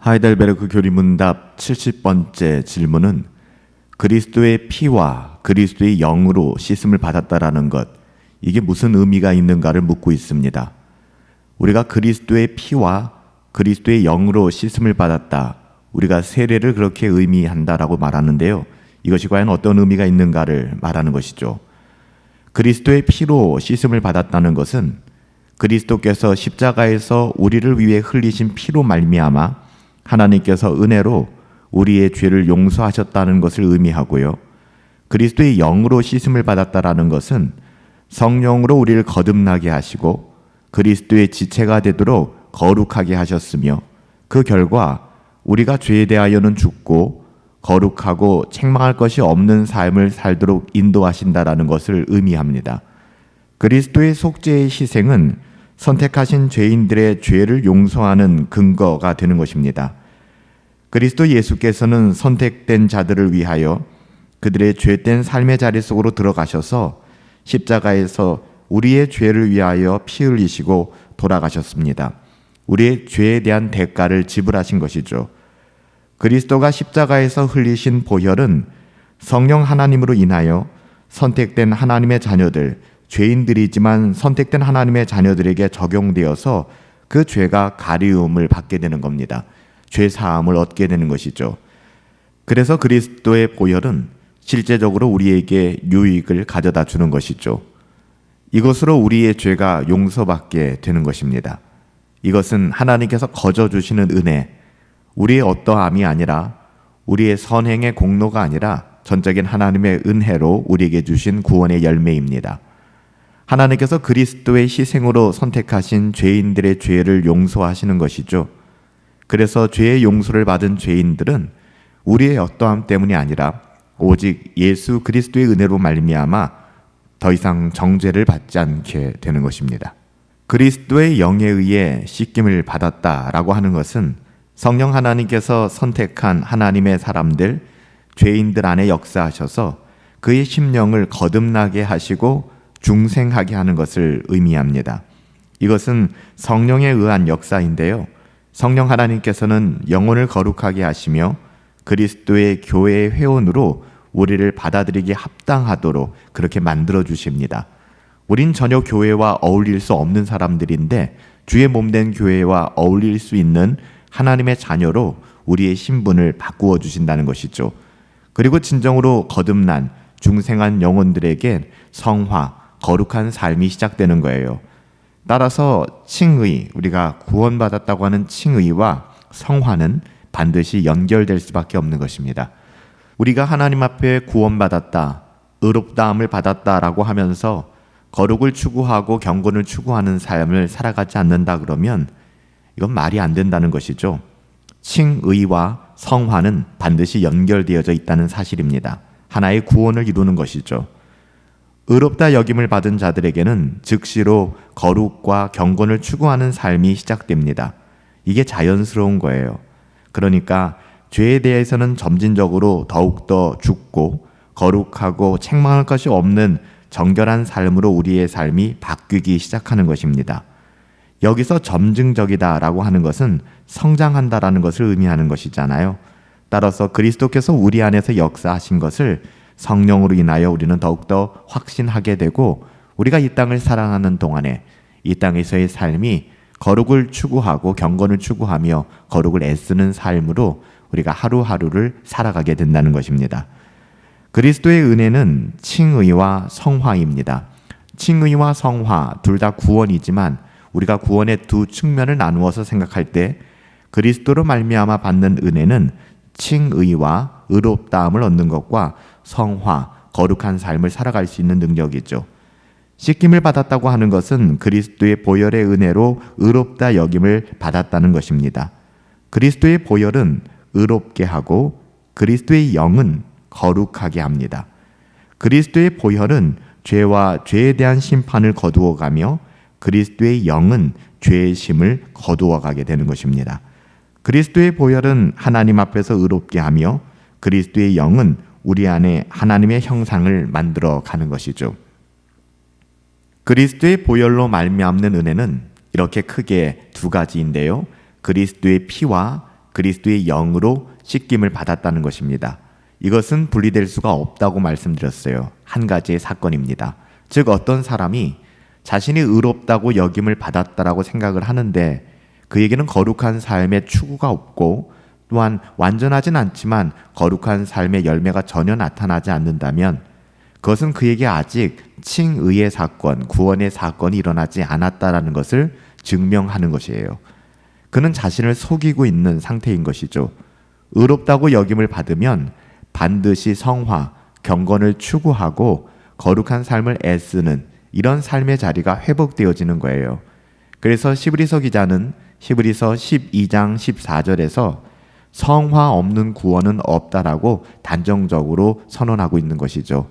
하이델베르크 교리문답 70번째 질문은 그리스도의 피와 그리스도의 영으로 씻음을 받았다라는 것, 이게 무슨 의미가 있는가를 묻고 있습니다. 우리가 그리스도의 피와 그리스도의 영으로 씻음을 받았다, 우리가 세례를 그렇게 의미한다라고 말하는데요, 이것이 과연 어떤 의미가 있는가를 말하는 것이죠. 그리스도의 피로 씻음을 받았다는 것은 그리스도께서 십자가에서 우리를 위해 흘리신 피로 말미암아 하나님께서 은혜로 우리의 죄를 용서하셨다는 것을 의미하고요. 그리스도의 영으로 씻음을 받았다라는 것은 성령으로 우리를 거듭나게 하시고 그리스도의 지체가 되도록 거룩하게 하셨으며, 그 결과 우리가 죄에 대하여는 죽고 거룩하고 책망할 것이 없는 삶을 살도록 인도하신다라는 것을 의미합니다. 그리스도의 속죄의 희생은 선택하신 죄인들의 죄를 용서하는 근거가 되는 것입니다. 그리스도 예수께서는 선택된 자들을 위하여 그들의 죄된 삶의 자리 속으로 들어가셔서 십자가에서 우리의 죄를 위하여 피 흘리시고 돌아가셨습니다. 우리의 죄에 대한 대가를 지불하신 것이죠. 그리스도가 십자가에서 흘리신 보혈은 성령 하나님으로 인하여 선택된 하나님의 자녀들, 죄인들이지만 선택된 하나님의 자녀들에게 적용되어서 그 죄가 가리움을 받게 되는 겁니다. 죄 사함을 얻게 되는 것이죠. 그래서 그리스도의 보혈은 실제적으로 우리에게 유익을 가져다 주는 것이죠. 이것으로 우리의 죄가 용서받게 되는 것입니다. 이것은 하나님께서 거저 주시는 은혜, 우리의 어떠함이 아니라 우리의 선행의 공로가 아니라 전적인 하나님의 은혜로 우리에게 주신 구원의 열매입니다. 하나님께서 그리스도의 희생으로 선택하신 죄인들의 죄를 용서하시는 것이죠. 그래서 죄의 용서를 받은 죄인들은 우리의 어떠함 때문이 아니라 오직 예수 그리스도의 은혜로 말미암아 더 이상 정죄를 받지 않게 되는 것입니다. 그리스도의 영에 의해 씻김을 받았다라고 하는 것은 성령 하나님께서 선택한 하나님의 사람들, 죄인들 안에 역사하셔서 그의 심령을 거듭나게 하시고 중생하게 하는 것을 의미합니다. 이것은 성령에 의한 역사인데요, 성령 하나님께서는 영혼을 거룩하게 하시며 그리스도의 교회의 회원으로 우리를 받아들이기 합당하도록 그렇게 만들어 주십니다. 우린 전혀 교회와 어울릴 수 없는 사람들인데 주의 몸된 교회와 어울릴 수 있는 하나님의 자녀로 우리의 신분을 바꾸어 주신다는 것이죠. 그리고 진정으로 거듭난 중생한 영혼들에게 성화, 거룩한 삶이 시작되는 거예요. 따라서 칭의, 우리가 구원받았다고 하는 칭의와 성화는 반드시 연결될 수밖에 없는 것입니다. 우리가 하나님 앞에 구원받았다, 의롭다함을 받았다라고 하면서 거룩을 추구하고 경건을 추구하는 삶을 살아가지 않는다 그러면 이건 말이 안 된다는 것이죠. 칭의와 성화는 반드시 연결되어져 있다는 사실입니다. 하나의 구원을 이루는 것이죠. 의롭다 여김을 받은 자들에게는 즉시로 거룩과 경건을 추구하는 삶이 시작됩니다. 이게 자연스러운 거예요. 그러니까 죄에 대해서는 점진적으로 더욱더 죽고 거룩하고 책망할 것이 없는 정결한 삶으로 우리의 삶이 바뀌기 시작하는 것입니다. 여기서 점증적이다라고 하는 것은 성장한다라는 것을 의미하는 것이잖아요. 따라서 그리스도께서 우리 안에서 역사하신 것을 성령으로 인하여 우리는 더욱더 확신하게 되고, 우리가 이 땅을 사랑하는 동안에 이 땅에서의 삶이 거룩을 추구하고 경건을 추구하며 거룩을 애쓰는 삶으로 우리가 하루하루를 살아가게 된다는 것입니다. 그리스도의 은혜는 칭의와 성화입니다. 칭의와 성화 둘 다 구원이지만 우리가 구원의 두 측면을 나누어서 생각할 때 그리스도로 말미암아 받는 은혜는 칭의와 의롭다함을 얻는 것과 성화, 거룩한 삶을 살아갈 수 있는 능력이죠. 씻김을 받았다고 하는 것은 그리스도의 보혈의 은혜로 의롭다 여김을 받았다는 것입니다. 그리스도의 보혈은 의롭게 하고 그리스도의 영은 거룩하게 합니다. 그리스도의 보혈은 죄와 죄에 대한 심판을 거두어가며 그리스도의 영은 죄의 심을 거두어가게 되는 것입니다. 그리스도의 보혈은 하나님 앞에서 의롭게 하며 그리스도의 영은 우리 안에 하나님의 형상을 만들어 가는 것이죠. 그리스도의 보혈로 말미암는 은혜는 이렇게 크게 두 가지인데요. 그리스도의 피와 그리스도의 영으로 씻김을 받았다는 것입니다. 이것은 분리될 수가 없다고 말씀드렸어요. 한 가지의 사건입니다. 즉 어떤 사람이 자신이 의롭다고 여김을 받았다라고 생각을 하는데 그에게는 거룩한 삶의 추구가 없고 또한 완전하진 않지만 거룩한 삶의 열매가 전혀 나타나지 않는다면 그것은 그에게 아직 칭의의 사건, 구원의 사건이 일어나지 않았다라는 것을 증명하는 것이에요. 그는 자신을 속이고 있는 상태인 것이죠. 의롭다고 여김을 받으면 반드시 성화, 경건을 추구하고 거룩한 삶을 애쓰는 이런 삶의 자리가 회복되어지는 거예요. 그래서 히브리서 기자는 히브리서 12장 14절에서 성화 없는 구원은 없다라고 단정적으로 선언하고 있는 것이죠.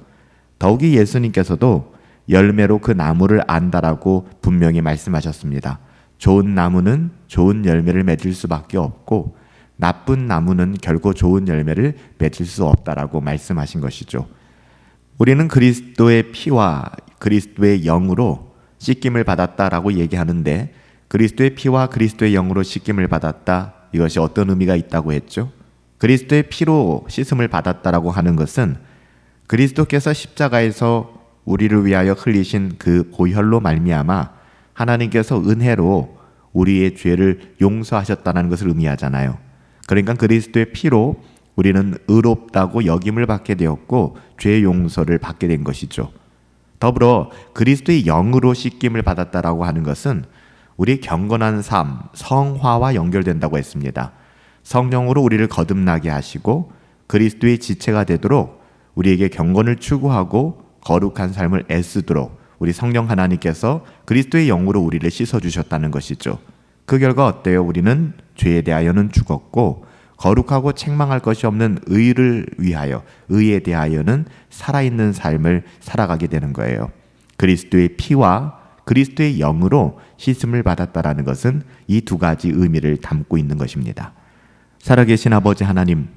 더욱이 예수님께서도 열매로 그 나무를 안다라고 분명히 말씀하셨습니다. 좋은 나무는 좋은 열매를 맺을 수밖에 없고 나쁜 나무는 결코 좋은 열매를 맺을 수 없다라고 말씀하신 것이죠. 우리는 그리스도의 피와 그리스도의 영으로 씻김을 받았다라고 얘기하는데 그리스도의 피와 그리스도의 영으로 씻김을 받았다, 이것이 어떤 의미가 있다고 했죠? 그리스도의 피로 씻음을 받았다라고 하는 것은 그리스도께서 십자가에서 우리를 위하여 흘리신 그 보혈로 말미암아 하나님께서 은혜로 우리의 죄를 용서하셨다는 것을 의미하잖아요. 그러니까 그리스도의 피로 우리는 의롭다고 여김을 받게 되었고 죄 용서를 받게 된 것이죠. 더불어 그리스도의 영으로 씻김을 받았다라고 하는 것은 우리의 경건한 삶, 성화와 연결된다고 했습니다. 성령으로 우리를 거듭나게 하시고 그리스도의 지체가 되도록 우리에게 경건을 추구하고 거룩한 삶을 애쓰도록 우리 성령 하나님께서 그리스도의 영으로 우리를 씻어주셨다는 것이죠. 그 결과 어때요? 우리는 죄에 대하여는 죽었고 거룩하고 책망할 것이 없는 의를 위하여, 의에 대하여는 살아있는 삶을 살아가게 되는 거예요. 그리스도의 피와 그리스도의 영으로 씻음을 받았다라는 것은 이 두 가지 의미를 담고 있는 것입니다. 살아계신 아버지 하나님,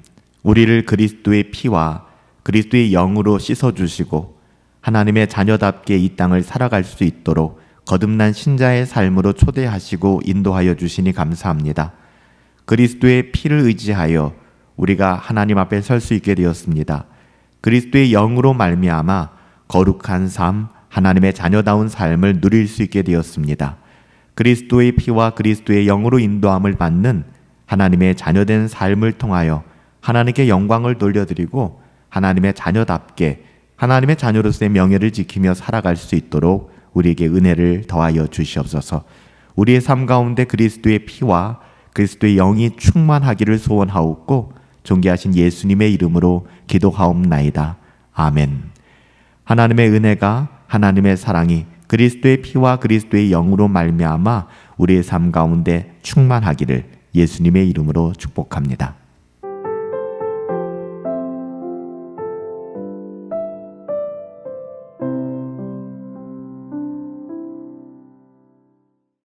우리를 그리스도의 피와 그리스도의 영으로 씻어주시고 하나님의 자녀답게 이 땅을 살아갈 수 있도록 거듭난 신자의 삶으로 초대하시고 인도하여 주시니 감사합니다. 그리스도의 피를 의지하여 우리가 하나님 앞에 설 수 있게 되었습니다. 그리스도의 영으로 말미암아 거룩한 삶, 하나님의 자녀다운 삶을 누릴 수 있게 되었습니다. 그리스도의 피와 그리스도의 영으로 인도함을 받는 하나님의 자녀된 삶을 통하여 하나님께 영광을 돌려드리고 하나님의 자녀답게 하나님의 자녀로서의 명예를 지키며 살아갈 수 있도록 우리에게 은혜를 더하여 주시옵소서. 우리의 삶 가운데 그리스도의 피와 그리스도의 영이 충만하기를 소원하옵고 존귀하신 예수님의 이름으로 기도하옵나이다. 아멘. 하나님의 은혜가, 하나님의 사랑이 그리스도의 피와 그리스도의 영으로 말미암아 우리의 삶 가운데 충만하기를 예수님의 이름으로 축복합니다.